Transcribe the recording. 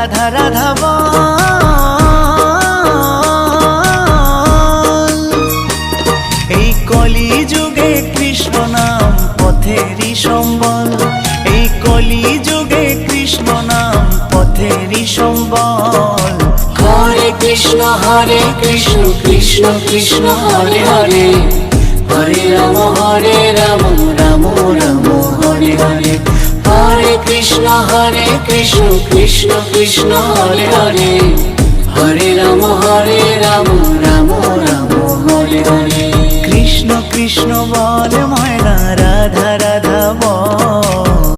রাধা রাধা বল। এই কলি যুগে কৃষ্ণ নাম পথেরই সম্বল, এই কলি যুগে কৃষ্ণ নাম পথেরই সম্বল। হরে কৃষ্ণ কৃষ্ণ কৃষ্ণ হরে হরে, হরে রাম রাম রাম হরে হরে। হরে কৃষ্ণ কৃষ্ণ কৃষ্ণ হরে হরে, হরে রাম রাম রাম হরে হরে। কৃষ্ণ কৃষ্ণ বল ময়না রাধা রাধা বল।